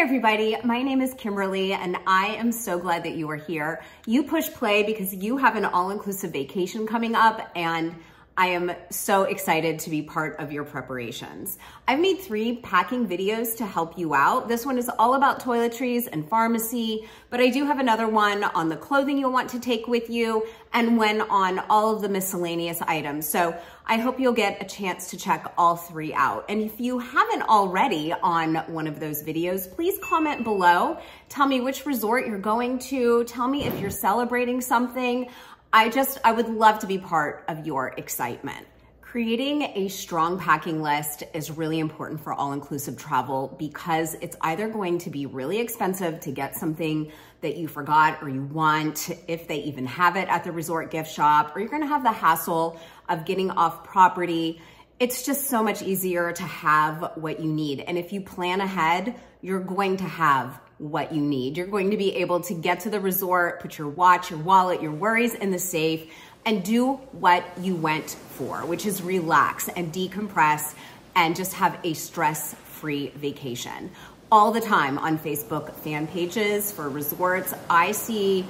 everybody, my name is Kimberly and I am so glad that you are here. You push play because you have an all-inclusive vacation coming up and I am so excited to be part of your preparations. I've made 3 packing videos to help you out. This one is all about toiletries and pharmacy, but I do have another one on the clothing you'll want to take with you and one on all of the miscellaneous items. So I hope you'll get a chance to check all 3 out. And if you haven't already on one of those videos, please comment below. Tell me which resort you're going to. Tell me if you're celebrating something. I would love to be part of your excitement. Creating a strong packing list is really important for all-inclusive travel because it's either going to be really expensive to get something that you forgot or you want, if they even have it at the resort gift shop, or you're gonna have the hassle of getting off property. It's just so much easier to have what you need. And if you plan ahead, you're going to have what you need. You're going to be able to get to the resort, put your watch, your wallet, your worries in the safe, and do what you went for, which is relax and decompress and just have a stress-free vacation. All the time on Facebook fan pages for resorts, I see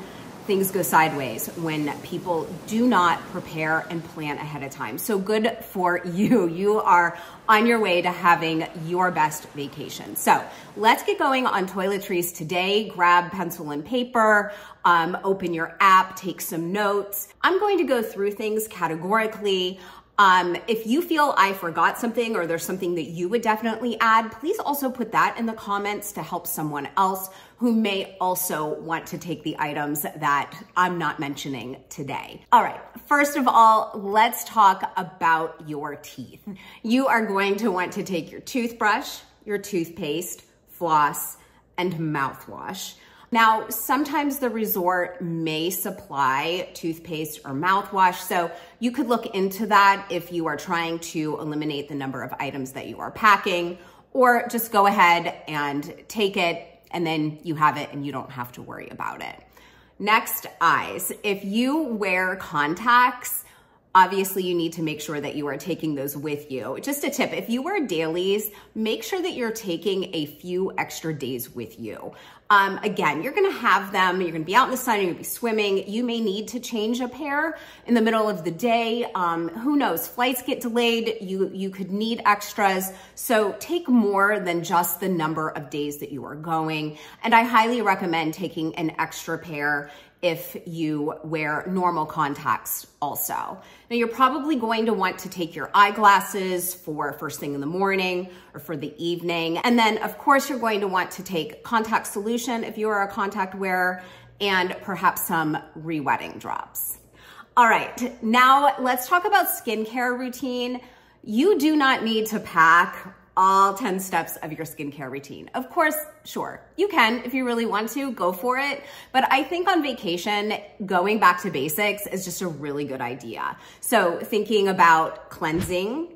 things go sideways when people do not prepare and plan ahead of time. So good for you. You are on your way to having your best vacation. So let's get going on toiletries today. Grab pencil and paper, open your app, take some notes. I'm going to go through things categorically. If you feel I forgot something or there's something that you would definitely add, please also put that in the comments to help someone else who may also want to take the items that I'm not mentioning today. All right, first of all, let's talk about your teeth. You are going to want to take your toothbrush, your toothpaste, floss, and mouthwash. Now, sometimes the resort may supply toothpaste or mouthwash, so you could look into that if you are trying to eliminate the number of items that you are packing, or just go ahead and take it and then you have it and you don't have to worry about it. Next, eyes. If you wear contacts, obviously you need to make sure that you are taking those with you. Just a tip, if you wear dailies, make sure that you're taking a few extra days with you. Again, you're gonna have them, you're gonna be out in the sun, you're gonna be swimming. You may need to change a pair in the middle of the day. Who knows, flights get delayed, you could need extras. So take more than just the number of days that you are going. And I highly recommend taking an extra pair if you wear normal contacts also. Now you're probably going to want to take your eyeglasses for first thing in the morning or for the evening. And then of course you're going to want to take contact solution if you are a contact wearer and perhaps some re-wetting drops. All right, now let's talk about skincare routine. You do not need to pack all 10 steps of your skincare routine. Of course, sure, you can if you really want to, go for it. But I think on vacation, going back to basics is just a really good idea. So thinking about cleansing,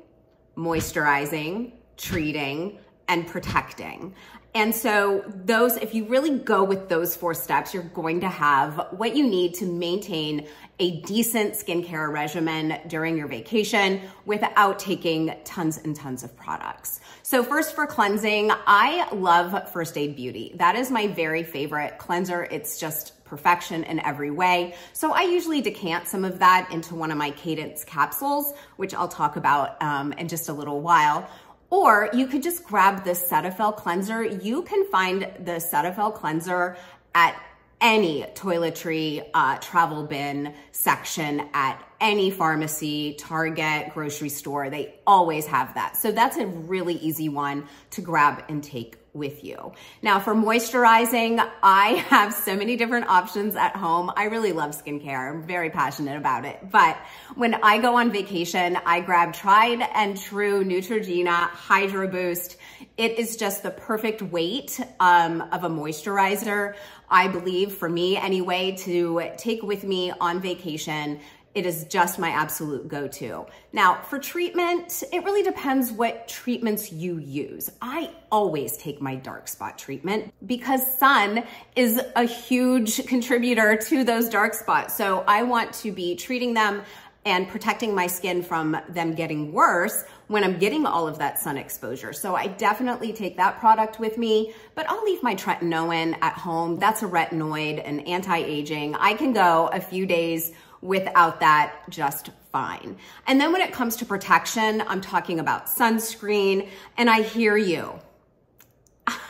moisturizing, treating, and protecting. And so those, if you really go with those 4 steps, you're going to have what you need to maintain a decent skincare regimen during your vacation without taking tons and tons of products. So first for cleansing, I love First Aid Beauty. That is my very favorite cleanser. It's just perfection in every way. So I usually decant some of that into one of my Cadence capsules, which I'll talk about in just a little while. Or you could just grab the Cetaphil cleanser. You can find the Cetaphil cleanser at any toiletry travel bin section at any pharmacy, Target, grocery store. They always have that. So that's a really easy one to grab and take with you. Now for moisturizing, I have so many different options at home. I really love skincare. I'm very passionate about it. But when I go on vacation, I grab tried and true Neutrogena Hydroboost. It is just the perfect weight of a moisturizer, I believe, for me anyway, to take with me on vacation. It is just my absolute go-to. Now, for treatment, it really depends what treatments you use. I always take my dark spot treatment because sun is a huge contributor to those dark spots. So I want to be treating them and protecting my skin from them getting worse when I'm getting all of that sun exposure. So I definitely take that product with me, but I'll leave my tretinoin at home. That's a retinoid and anti-aging. I can go a few days without that just fine. And then when it comes to protection, I'm talking about sunscreen, and I hear you.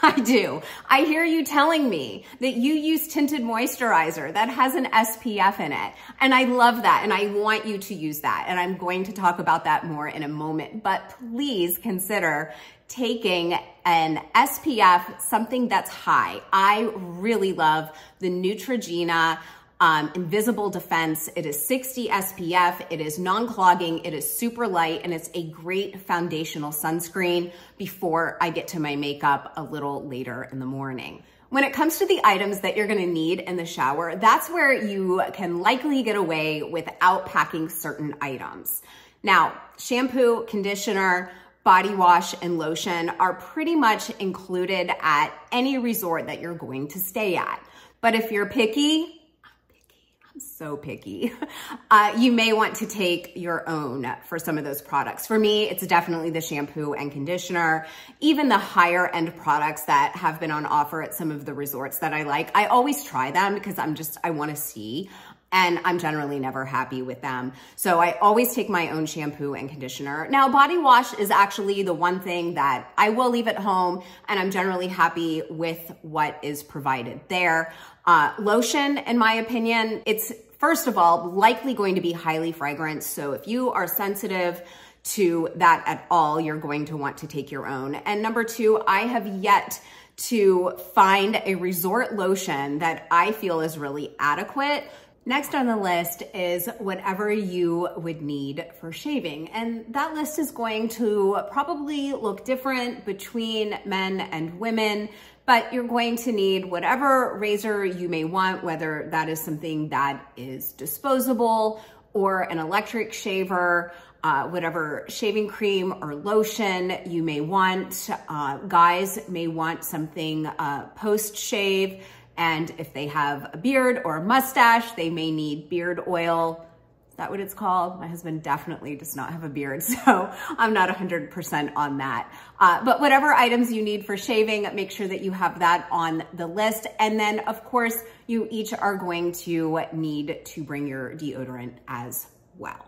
I do. I hear you telling me that you use tinted moisturizer that has an SPF in it. And I love that. And I want you to use that. And I'm going to talk about that more in a moment. But please consider taking an SPF, something that's high. I really love the Neutrogena Invisible Defense. It is 60 SPF, it is non-clogging, it is super light, and it's a great foundational sunscreen before I get to my makeup a little later in the morning. When it comes to the items that you're gonna need in the shower, that's where you can likely get away without packing certain items. Now, shampoo, conditioner, body wash, and lotion are pretty much included at any resort that you're going to stay at. But if you're picky, so picky, you may want to take your own for some of those products. For me, it's definitely the shampoo and conditioner. Even the higher end products that have been on offer at some of the resorts that I like, I always try them because I want to see, and I'm generally never happy with them. So I always take my own shampoo and conditioner. Now, body wash is actually the one thing that I will leave at home, and I'm generally happy with what is provided there. Lotion, in my opinion, it's first of all likely going to be highly fragrant. So if you are sensitive to that at all, you're going to want to take your own. And number two, I have yet to find a resort lotion that I feel is really adequate. Next on the list is whatever you would need for shaving. And that list is going to probably look different between men and women, but you're going to need whatever razor you may want, whether that is something that is disposable or an electric shaver, whatever shaving cream or lotion you may want. Guys may want something post-shave. And if they have a beard or a mustache, they may need beard oil. Is that what it's called? My husband definitely does not have a beard, so I'm not 100% on that. But whatever items you need for shaving, make sure that you have that on the list. And then, of course, you each are going to need to bring your deodorant as well.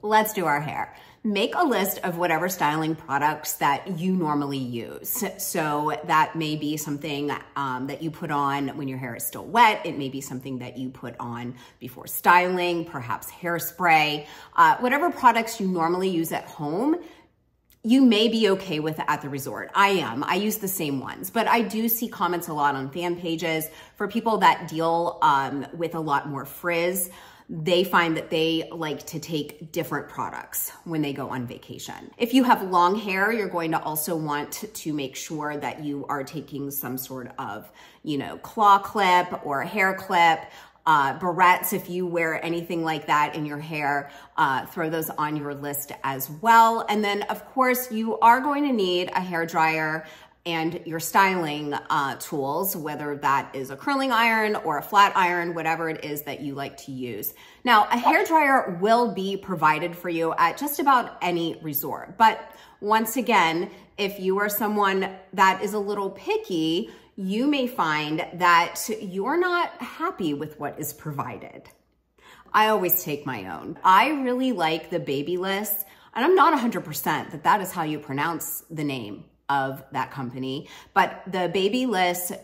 Let's do our hair. Make a list of whatever styling products that you normally use. So that may be something that you put on when your hair is still wet. It may be something that you put on before styling, perhaps hairspray. Whatever products you normally use at home, you may be okay with at the resort. I am. I use the same ones, but I do see comments a lot on fan pages for people that deal with a lot more frizz. They find that they like to take different products when they go on vacation. If you have long hair, you're going to also want to make sure that you are taking some sort of, claw clip or hair clip, barrettes. If you wear anything like that in your hair, throw those on your list as well. And then of course you are going to need a hair dryer and your styling tools, whether that is a curling iron or a flat iron, whatever it is that you like to use. Now, a hairdryer will be provided for you at just about any resort. But once again, if you are someone that is a little picky, you may find that you're not happy with what is provided. I always take my own. I really like the Babyliss, and I'm not 100% that is how you pronounce the name of that company, but the Babyliss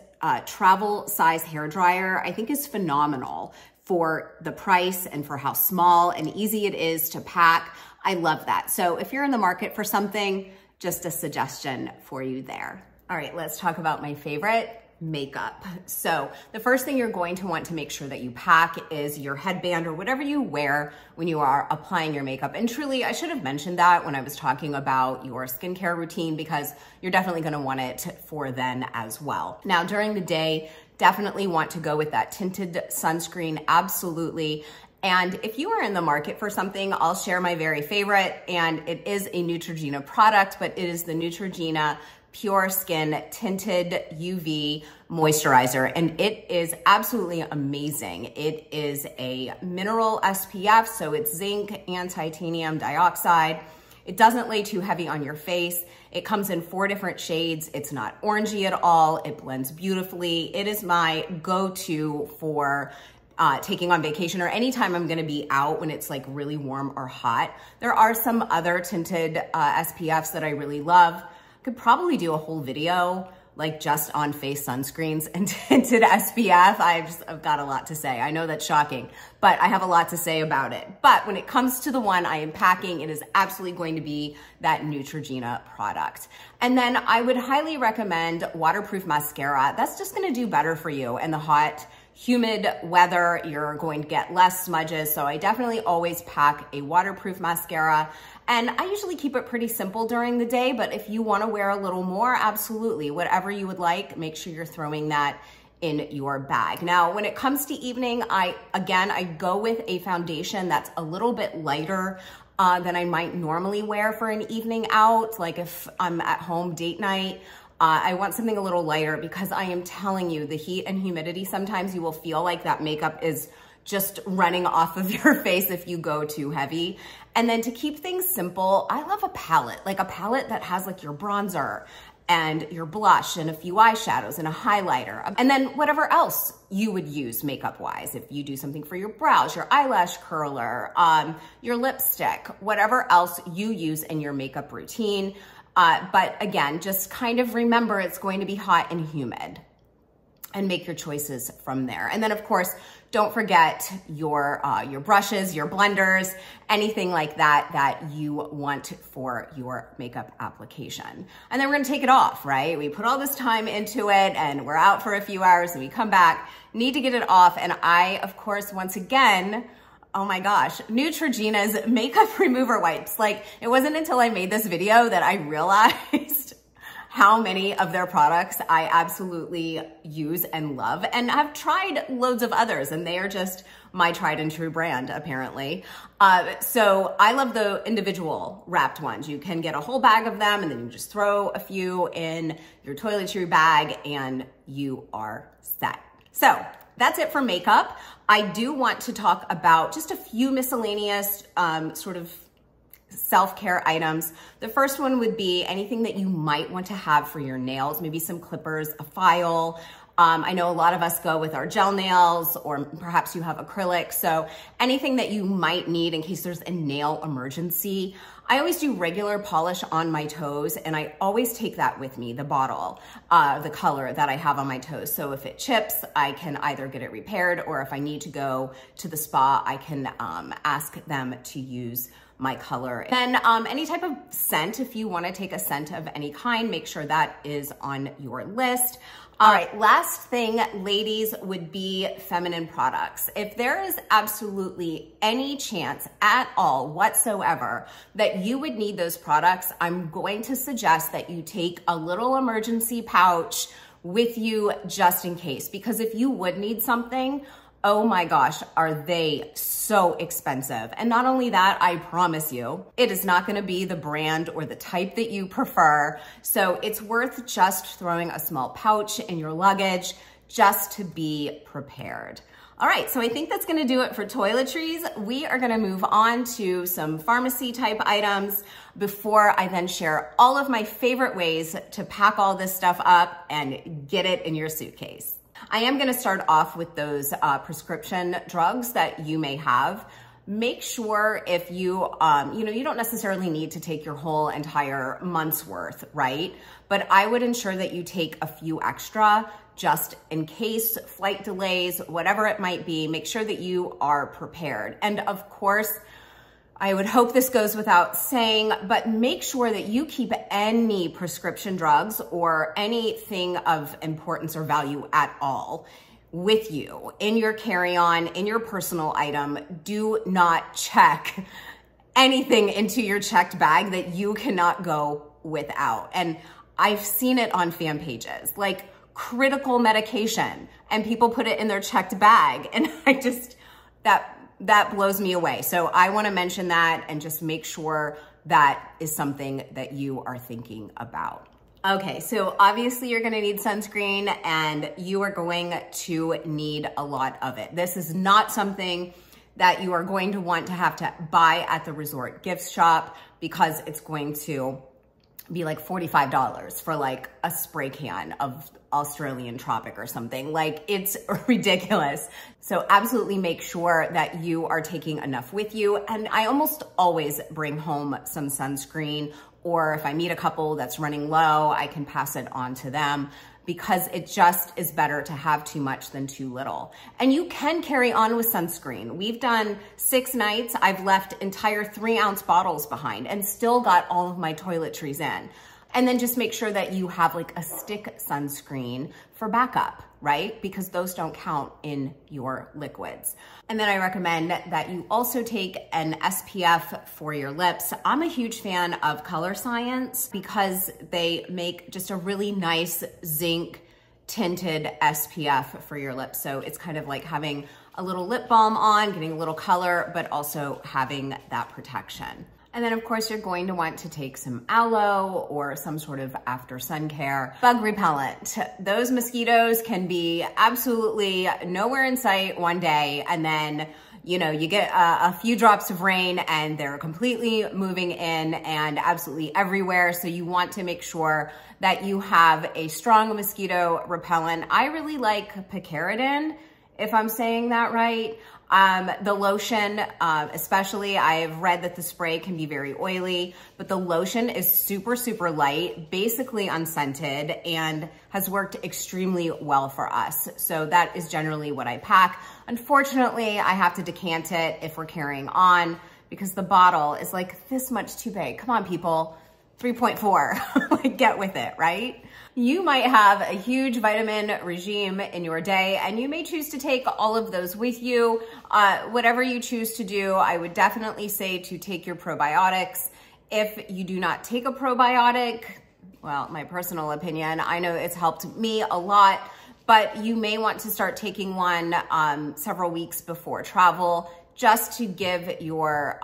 travel size hair dryer I think is phenomenal for the price and for how small and easy it is to pack. I love that. So if you're in the market for something, just a suggestion for you there. All right, let's talk about my favorite, makeup. So the first thing you're going to want to make sure that you pack is your headband or whatever you wear when you are applying your makeup. And truly, I should have mentioned that when I was talking about your skincare routine, because you're definitely going to want it for then as well. Now, during the day, definitely want to go with that tinted sunscreen, absolutely. And if you are in the market for something, I'll share my very favorite, and it is a Neutrogena product, but it is the Neutrogena Pure Skin Tinted UV Moisturizer, and it is absolutely amazing. It is a mineral SPF, so it's zinc and titanium dioxide. It doesn't lay too heavy on your face. It comes in 4 different shades. It's not orangey at all. It blends beautifully. It is my go-to for taking on vacation or anytime I'm gonna be out when it's like really warm or hot. There are some other tinted SPFs that I really love. Could probably do a whole video like just on face sunscreens and tinted SPF. I've got a lot to say. I know that's shocking, but I have a lot to say about it. But when it comes to the one I am packing, it is absolutely going to be that Neutrogena product. And then I would highly recommend waterproof mascara. That's just gonna do better for you in the hot, humid weather. You're going to get less smudges. So I definitely always pack a waterproof mascara. And I usually keep it pretty simple during the day, but if you wanna wear a little more, absolutely, whatever you would like, make sure you're throwing that in your bag. Now, when it comes to evening, I go with a foundation that's a little bit lighter than I might normally wear for an evening out. Like if I'm at home date night, I want something a little lighter because I am telling you, the heat and humidity, sometimes you will feel like that makeup is just running off of your face if you go too heavy. And then to keep things simple, I love a palette, like a palette that has like your bronzer and your blush and a few eyeshadows and a highlighter. And then whatever else you would use makeup wise. If you do something for your brows, your eyelash curler, your lipstick, whatever else you use in your makeup routine. But again, just kind of remember it's going to be hot and humid and make your choices from there. And then of course, don't forget your brushes, your blenders, anything like that that you want for your makeup application. And then we're gonna take it off, right? We put all this time into it and we're out for a few hours and we come back, need to get it off. And I, of course, once again, oh my gosh, Neutrogena's makeup remover wipes. Like, it wasn't until I made this video that I realized how many of their products I absolutely use and love, and I've tried loads of others and they are just my tried and true brand apparently. So I love the individual wrapped ones. You can get a whole bag of them and then you just throw a few in your toiletry bag and you are set. So that's it for makeup. I do want to talk about just a few miscellaneous sort of self-care items. The first one would be anything that you might want to have for your nails, maybe some clippers, a file. I know a lot of us go with our gel nails or perhaps you have acrylic. So anything that you might need in case there's a nail emergency. I always do regular polish on my toes and I always take that with me, the bottle, the color that I have on my toes. So if it chips, I can either get it repaired or if I need to go to the spa, I can ask them to use my color. Then any type of scent, if you wanna take a scent of any kind, make sure that is on your list. All right, last thing, ladies, would be feminine products. If there is absolutely any chance at all whatsoever that you would need those products, I'm going to suggest that you take a little emergency pouch with you just in case, because if you would need something, oh my gosh, are they so expensive. And not only that, I promise you, it is not gonna be the brand or the type that you prefer. So it's worth just throwing a small pouch in your luggage just to be prepared. All right, so I think that's gonna do it for toiletries. We are gonna move on to some pharmacy type items before I then share all of my favorite ways to pack all this stuff up and get it in your suitcase. I am gonna start off with those prescription drugs that you may have. Make sure if you don't necessarily need to take your whole entire month's worth, right? But I would ensure that you take a few extra just in case, flight delays, whatever it might be, make sure that you are prepared. And of course, I would hope this goes without saying, but make sure that you keep any prescription drugs or anything of importance or value at all with you in your carry-on, in your personal item. Do not check anything into your checked bag that you cannot go without. And I've seen it on fan pages, like critical medication, and people put it in their checked bag. And that blows me away. So I wanna mention that and just make sure that is something that you are thinking about. Okay, so obviously you're gonna need sunscreen and you are going to need a lot of it. This is not something that you are going to want to have to buy at the resort gift shop, because it's going to be like $45 for like a spray can of Australian Tropic or something. Like, it's ridiculous. So absolutely make sure that you are taking enough with you. And I almost always bring home some sunscreen, or if I meet a couple that's running low, I can pass it on to them, because it just is better to have too much than too little. And you can carry on with sunscreen. We've done 6 nights. I've left entire 3-ounce bottles behind and still got all of my toiletries in. And then just make sure that you have like a stick sunscreen for backup, right? Because those don't count in your liquids. And then I recommend that you also take an SPF for your lips. I'm a huge fan of Colorscience because they make just a really nice zinc tinted SPF for your lips. So it's kind of like having a little lip balm on, getting a little color, but also having that protection. And then of course you're going to want to take some aloe or some sort of after sun care. Bug repellent. Those mosquitoes can be absolutely nowhere in sight one day, and then you get a few drops of rain and they're completely moving in and absolutely everywhere. So you want to make sure that you have a strong mosquito repellent. I really like Picaridin, if I'm saying that right. The lotion, especially, I've read that the spray can be very oily, but the lotion is super, super light, basically unscented, and has worked extremely well for us. So that is generally what I pack. Unfortunately, I have to decant it if we're carrying on, because the bottle is like this much too big. Come on, people. 3.4, like, get with it, right? You might have a huge vitamin regime in your day, and you may choose to take all of those with you. Whatever you choose to do, I would definitely say to take your probiotics. If you do not take a probiotic, well, my personal opinion, I know it's helped me a lot, but you may want to start taking one several weeks before travel, just to give your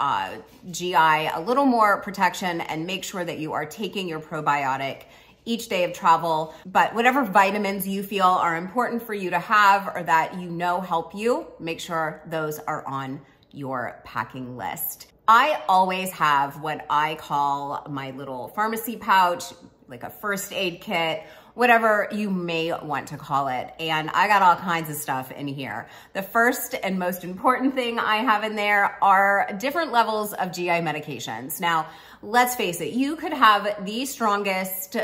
GI a little more protection and make sure that you are taking your probiotic each day of travel. But whatever vitamins you feel are important for you to have or that you know help you, make sure those are on your packing list. I always have what I call my little pharmacy pouch, like a first aid kit, whatever you may want to call it. And I got all kinds of stuff in here. The first and most important thing I have in there are different levels of GI medications. Now, let's face it, you could have the strongest,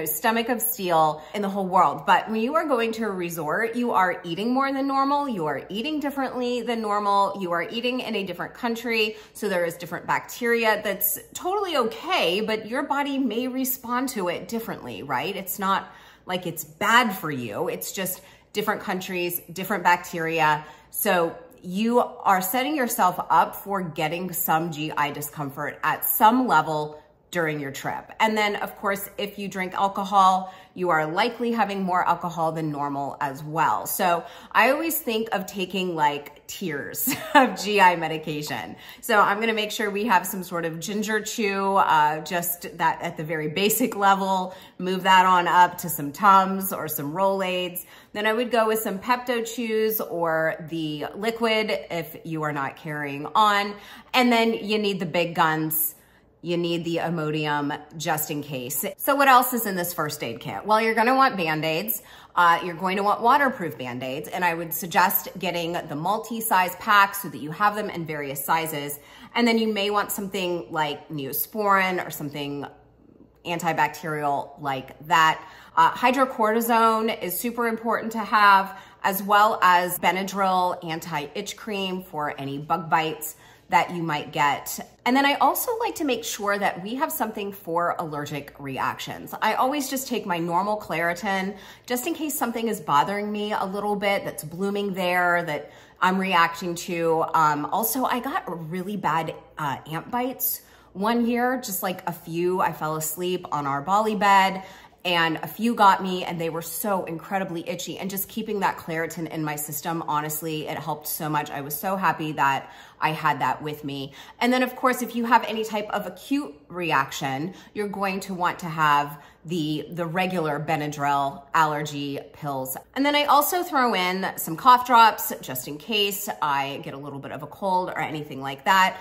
stomach of steel in the whole world. But when you are going to a resort, you are eating more than normal. You are eating differently than normal. You are eating in a different country. So there is different bacteria that's totally okay, but your body may respond to it differently, right? It's not like it's bad for you. It's just different countries, different bacteria. So you are setting yourself up for getting some GI discomfort at some level during your trip. And then of course, if you drink alcohol, you are likely having more alcohol than normal as well. So I always think of taking like tiers of GI medication. So I'm gonna make sure we have some sort of ginger chew, just that at the very basic level, move that on up to some Tums or some Rolaids. Then I would go with some Pepto Chews or the liquid if you are not carrying on. And then you need the big guns. You need the Imodium just in case. So what else is in this first aid kit? Well, you're gonna want Band-Aids. You're going to want waterproof Band-Aids, and I would suggest getting the multi-size pack so that you have them in various sizes. And then you may want something like Neosporin or something antibacterial like that. Hydrocortisone is super important to have, as well as Benadryl anti-itch cream for any bug bites that you might get. And then I also like to make sure that we have something for allergic reactions. I always just take my normal Claritin, just in case something is bothering me a little bit that's blooming there that I'm reacting to. Also, I got really bad ant bites one year, just like a few. I fell asleep on our Bali bed and a few got me, and they were so incredibly itchy. And just keeping that Claritin in my system, honestly, it helped so much. I was so happy that I had that with me. And then of course, if you have any type of acute reaction, you're going to want to have the regular Benadryl allergy pills. And then I also throw in some cough drops just in case I get a little bit of a cold or anything like that.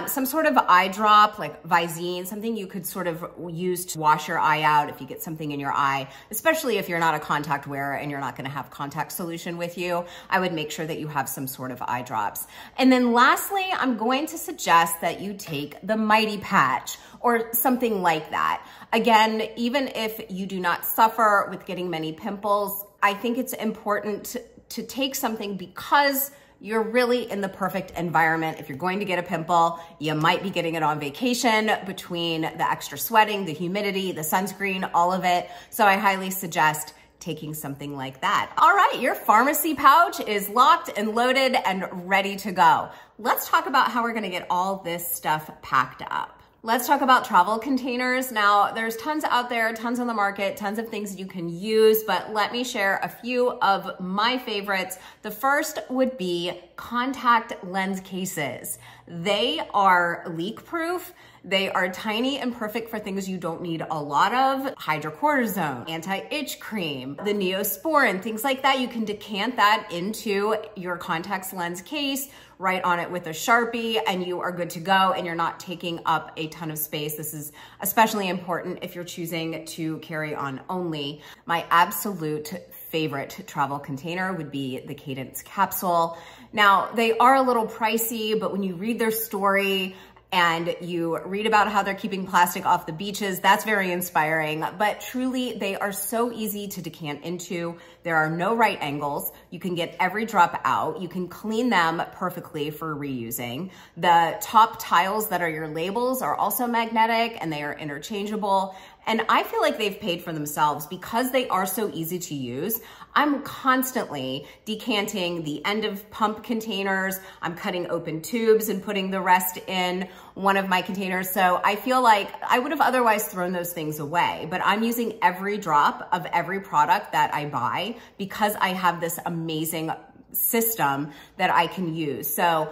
Some sort of eye drop like Visine, something you could sort of use to wash your eye out if you get something in your eye, especially if you're not a contact wearer and you're not gonna have contact solution with you. I would make sure that you have some sort of eye drops. And then lastly, I'm going to suggest that you take the Mighty Patch or something like that. Again, even if you do not suffer with getting many pimples, I think it's important to take something because you're really in the perfect environment. If you're going to get a pimple, you might be getting it on vacation between the extra sweating, the humidity, the sunscreen, all of it. So I highly suggest taking something like that. All right, your pharmacy pouch is locked and loaded and ready to go. Let's talk about how we're gonna get all this stuff packed up. Let's talk about travel containers. Now, there's tons out there, tons on the market, tons of things you can use, but let me share a few of my favorites. The first would be contact lens cases. They are leak-proof. They are tiny and perfect for things you don't need a lot of. Hydrocortisone, anti-itch cream, the Neosporin, things like that. You can decant that into your contacts lens case, write on it with a Sharpie, and you are good to go, and you're not taking up a ton of space. This is especially important if you're choosing to carry on only. My absolute favorite travel container would be the Cadence capsule. Now, they are a little pricey, but when you read their story, and you read about how they're keeping plastic off the beaches, that's very inspiring, but truly they are so easy to decant into. There are no right angles. You can get every drop out. You can clean them perfectly for reusing. The top tiles that are your labels are also magnetic and they are interchangeable. And I feel like they've paid for themselves because they are so easy to use. I'm constantly decanting the end of pump containers. I'm cutting open tubes and putting the rest in one of my containers. So I feel like I would have otherwise thrown those things away, but I'm using every drop of every product that I buy because I have this amazing system that I can use. So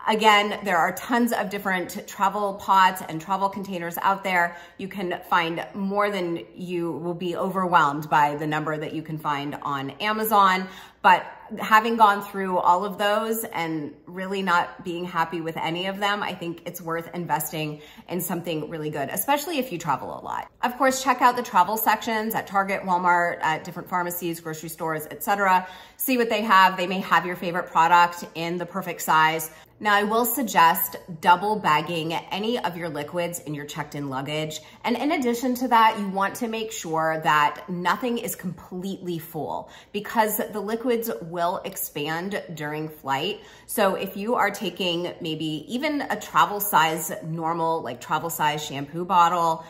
again, there are tons of different travel pots and travel containers out there. You can find more than you will be overwhelmed by the number that you can find on Amazon. But having gone through all of those and really not being happy with any of them, I think it's worth investing in something really good, especially if you travel a lot. Of course, check out the travel sections at Target, Walmart, at different pharmacies, grocery stores, etc. See what they have. They may have your favorite product in the perfect size. Now, I will suggest double bagging any of your liquids in your checked-in luggage. And in addition to that, you want to make sure that nothing is completely full because the liquids will expand during flight. So if you are taking maybe even a travel size normal, like travel size shampoo bottle,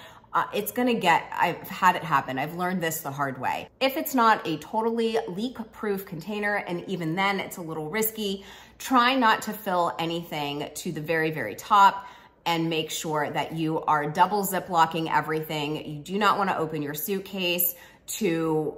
it's gonna get, I've had it happen. I've learned this the hard way. If it's not a totally leak-proof container, and even then it's a little risky, try not to fill anything to the very, very top and make sure that you are double zip-locking everything. You do not wanna open your suitcase to,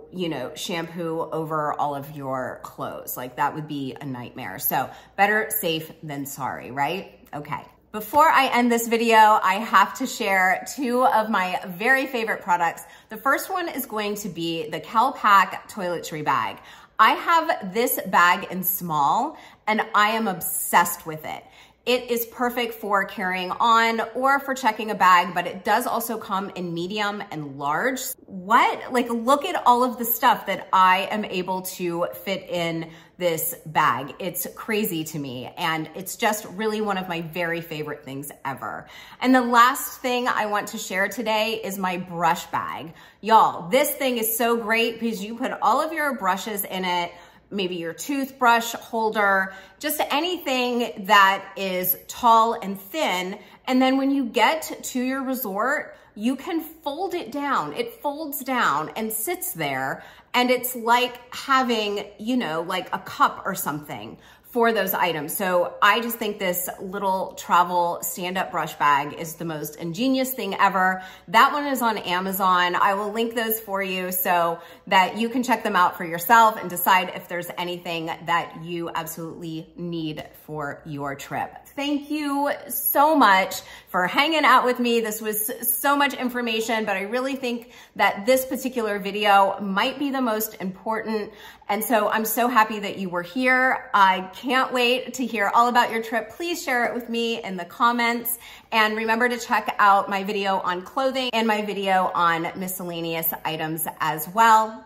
shampoo over all of your clothes. Like that would be a nightmare. So better safe than sorry, right? Okay. Before I end this video, I have to share two of my very favorite products. The first one is going to be the CalPack toiletry bag. I have this bag in small and I am obsessed with it. It is perfect for carrying on or for checking a bag, but it does also come in medium and large. Look at all of the stuff that I am able to fit in this bag. It's crazy to me, and it's just really one of my very favorite things ever. And the last thing I want to share today is my brush bag. Y'all, this thing is so great because you put all of your brushes in it, maybe your toothbrush holder, just anything that is tall and thin. And then when you get to your resort, you can fold it down. It folds down and sits there. And it's like having, like a cup or something for those items. So I just think this little travel stand-up brush bag is the most ingenious thing ever. That one is on Amazon. I will link those for you so that you can check them out for yourself and decide if there's anything that you absolutely need for your trip. Thank you so much for hanging out with me. This was so much information, but I really think that this particular video might be the most important. And so I'm so happy that you were here. I can't wait to hear all about your trip. Please share it with me in the comments. And remember to check out my video on clothing and my video on miscellaneous items as well.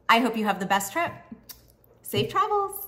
I hope you have the best trip. Safe travels.